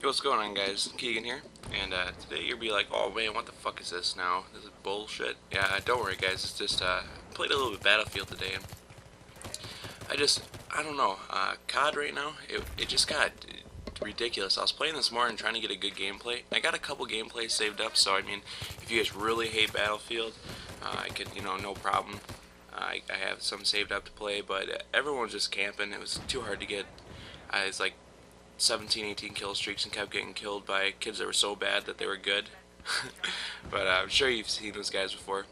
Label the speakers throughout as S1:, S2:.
S1: Yo, what's going on, guys? Keegan here, and today you'll be like, oh man, what the fuck is this now? This is bullshit. Yeah, don't worry, guys. It's just played a little bit Battlefield today, and I don't know. COD right now, it just got ridiculous. I was playing this morning trying to get a good gameplay. I got a couple gameplays saved up, so I mean, if you guys really hate Battlefield, I could, no problem. I have some saved up to play, but everyone was just camping. It was too hard to get. It's like 17, 18 kill streaks and kept getting killed by kids that were so bad that they were good. But I'm sure you've seen those guys before.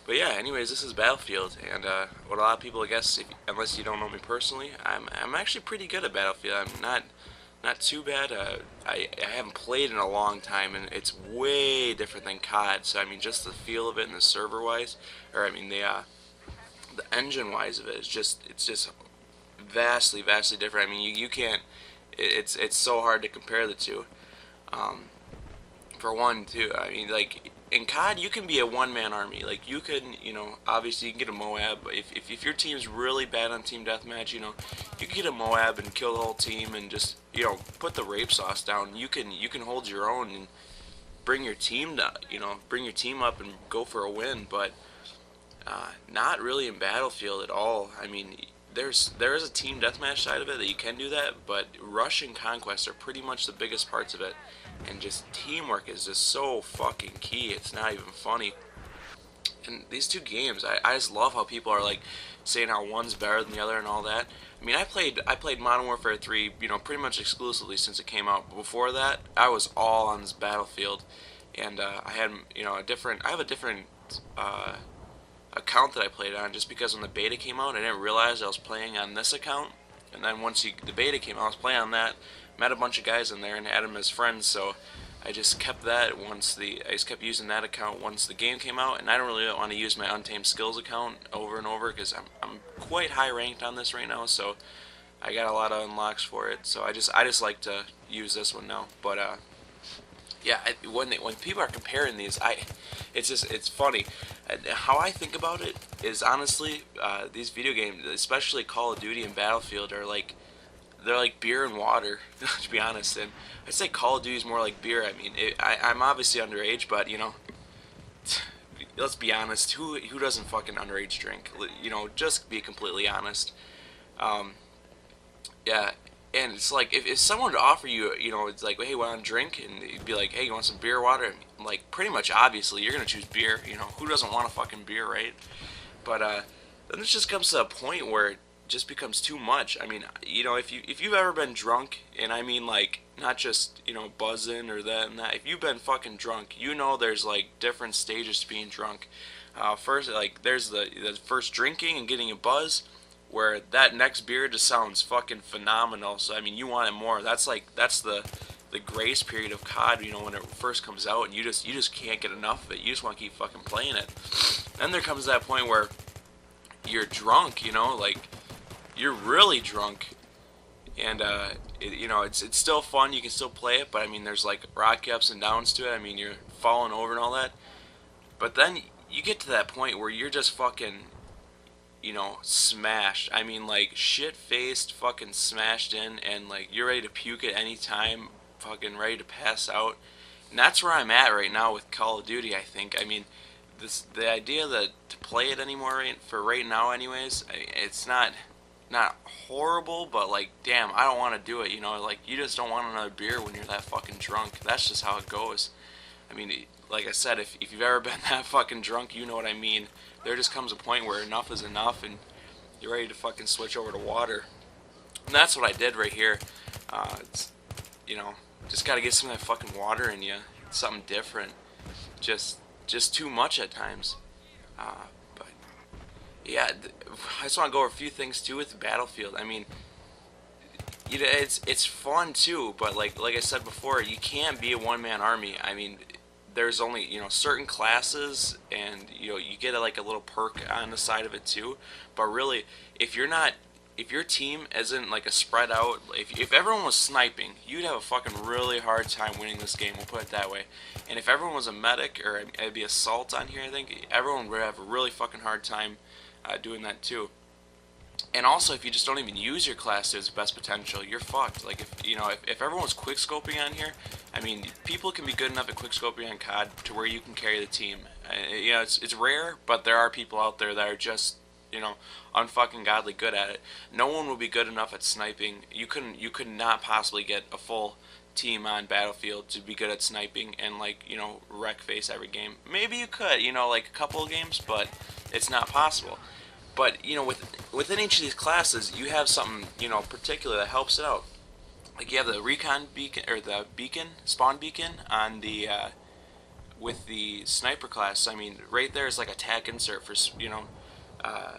S1: But yeah, anyways, this is Battlefield, and what a lot of people, I guess, unless you don't know me personally, I'm actually pretty good at Battlefield. I'm not too bad. I haven't played in a long time, and it's way different than COD. So I mean, just the feel of it and the server wise, or I mean the engine wise of it is it's just vastly different. I mean, you can't. It's so hard to compare the two. Um, for one, too. I mean, like in COD, you can be a one-man army. Like you can, obviously you can get a Moab. If your team's really bad on team deathmatch, you can get a Moab and kill the whole team and just put the rape sauce down. You can hold your own and bring your team down. Bring your team up and go for a win. But not really in Battlefield at all. I mean, there is a team deathmatch side of it that you can do that, but rush and conquest are pretty much the biggest parts of it, and just teamwork is just so fucking key. It's not even funny. And these two games, I just love how people are like saying how one's better than the other and all that. I mean, I played Modern Warfare 3, pretty much exclusively since it came out. But before that, I was all on this Battlefield, and I had I have a different account that I played on just because when the beta came out, I didn't realize I was playing on this account. And then once the beta came out, I was playing on that. Met a bunch of guys in there and had them as friends. So I just kept that I just kept using that account once the game came out. And I don't really want to use my Untamed Skills account over and over because I'm quite high ranked on this right now. So I got a lot of unlocks for it. So I just like to use this one now. But yeah, when people are comparing these, it's funny. How I think about it is honestly, these video games, especially Call of Duty and Battlefield, they're like beer and water, to be honest. And I'd say Call of Duty is more like beer. I mean, I'm obviously underage, but let's be honest. Who doesn't fucking underage drink? Just be completely honest. Um, yeah, and it's like if someone would offer you, it's like, hey, want a drink? And you'd be like, hey, you want some beer or water? And like, pretty much obviously, you're gonna choose beer. Who doesn't want a fucking beer, right? But then it just comes to a point where it just becomes too much. I mean, if you've ever been drunk, and I mean like not just buzzing or that and that. If you've been fucking drunk, there's like different stages to being drunk. First, like there's the first drinking and getting a buzz, where that next beer just sounds fucking phenomenal. So I mean, you want it more. That's the grace period of COD. When it first comes out, and you just can't get enough of it. You just want to keep fucking playing it. Then there comes that point where you're drunk. Like you're really drunk, and it's still fun. You can still play it, but I mean, there's like rocky ups and downs to it. I mean, you're falling over and all that. But then you get to that point where you're just fucking smashed. I mean, like, shit-faced, fucking smashed in, and, like, you're ready to puke at any time, fucking ready to pass out. And that's where I'm at right now with Call of Duty, I think. I mean, the idea that to play it anymore, for right now anyways, it's not horrible, but, like, damn, I don't want to do it, Like, you just don't want another beer when you're that fucking drunk. That's just how it goes. I mean, like I said, if you've ever been that fucking drunk, you know what I mean. There just comes a point where enough is enough, and you're ready to fucking switch over to water. And that's what I did right here. It's, just gotta get some of that fucking water in you. Something different. Just too much at times. But yeah, I just want to go over a few things too with Battlefield. I mean, it's fun too, but like I said before, you can't be a one-man army. I mean, there's only certain classes, and you get like a little perk on the side of it too. But really, if your team isn't like a spread out, if everyone was sniping, you'd have a fucking really hard time winning this game. We'll put it that way. And if everyone was a medic, or it'd be assault on here, I think everyone would have a really fucking hard time doing that too. And also, if you just don't even use your class to its best potential, you're fucked. Like, if everyone's quick scoping on here, I mean, people can be good enough at quick scoping on COD to where you can carry the team. It's rare, but there are people out there that are just, unfucking godly good at it. No one will be good enough at sniping. You could not possibly get a full team on Battlefield to be good at sniping and, like, wreck face every game. Maybe you could, like a couple of games, but it's not possible. But within each of these classes, you have something particular that helps it out. Like you have the recon beacon or the beacon spawn beacon on the with the sniper class. I mean, right there is like a tac insert for uh,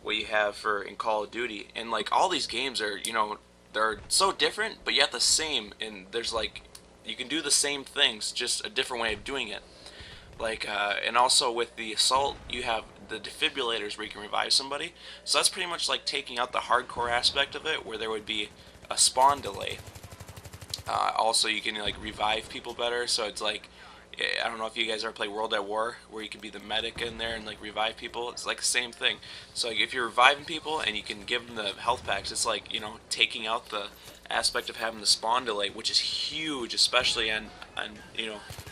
S1: what you have for in Call of Duty, and like all these games are they're so different, but yet the same. And there's like you can do the same things, just a different way of doing it. Like and also with the assault, you have the defibrillators where you can revive somebody. So that's pretty much like taking out the hardcore aspect of it, where there would be a spawn delay. Also, you can like revive people better. So it's like I don't know if you guys ever play World at War, where you can be the medic in there and like revive people. It's like the same thing. So like, if you're reviving people and you can give them the health packs, it's like taking out the aspect of having the spawn delay, which is huge, especially on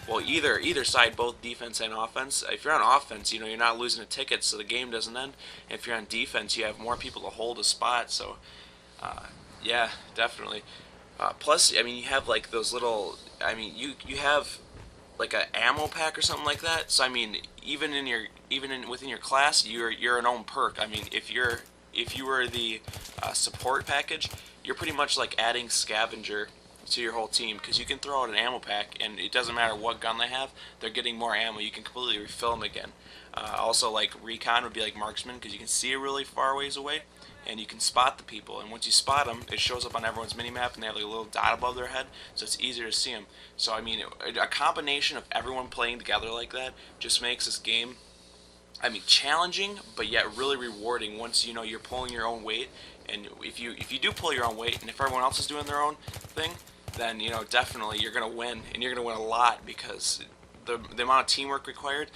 S1: well, either side, both defense and offense. If you're on offense, you're not losing a ticket, so the game doesn't end. And if you're on defense, you have more people to hold a spot. So yeah, definitely. Plus, I mean, you have like those little. I mean, you have like a ammo pack or something like that. So I mean, within your class, you're an own perk. I mean, if you were the support package, you're pretty much like adding scavenger to your whole team, because you can throw out an ammo pack and it doesn't matter what gun they have, they're getting more ammo. You can completely refill them again. Also, like recon would be like marksman, because you can see it really far ways away and you can spot the people, and once you spot them, it shows up on everyone's minimap and they have like a little dot above their head, so it's easier to see them. So I mean, a combination of everyone playing together like that just makes this game, I mean, challenging, but yet really rewarding once you're pulling your own weight. And if you do pull your own weight, and if everyone else is doing their own thing, then definitely you're gonna win, and you're gonna win a lot, because the amount of teamwork required,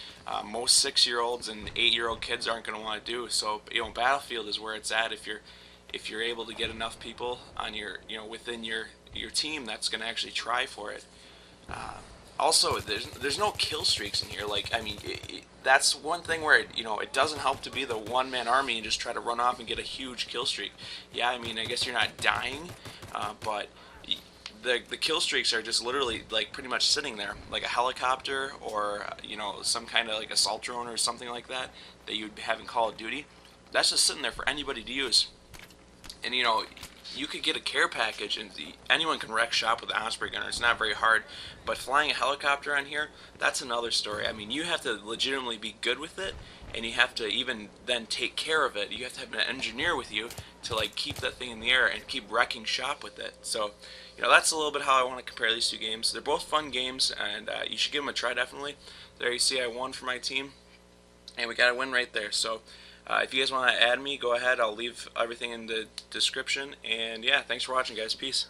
S1: most 6-year-olds and 8-year-old kids aren't gonna want to do. So Battlefield is where it's at. If you're able to get enough people on your within your team that's gonna actually try for it. Also, there's no kill streaks in here. Like, I mean, that's one thing where it doesn't help to be the one-man army and just try to run off and get a huge kill streak. Yeah, I mean, I guess you're not dying, but the kill streaks are just literally like pretty much sitting there, like a helicopter or some kind of like assault drone or something like that you'd have in Call of Duty. That's just sitting there for anybody to use. And you could get a care package, and anyone can wreck shop with the Osprey gunner. It's not very hard, but flying a helicopter on here, that's another story. I mean, you have to legitimately be good with it, and you have to even then take care of it. You have to have an engineer with you to like keep that thing in the air and keep wrecking shop with it. So that's a little bit how I want to compare these two games. They're both fun games, and you should give them a try, definitely. There you see I won for my team, and we got a win right there. So if you guys want to add me, go ahead. I'll leave everything in the description. And yeah, thanks for watching, guys. Peace.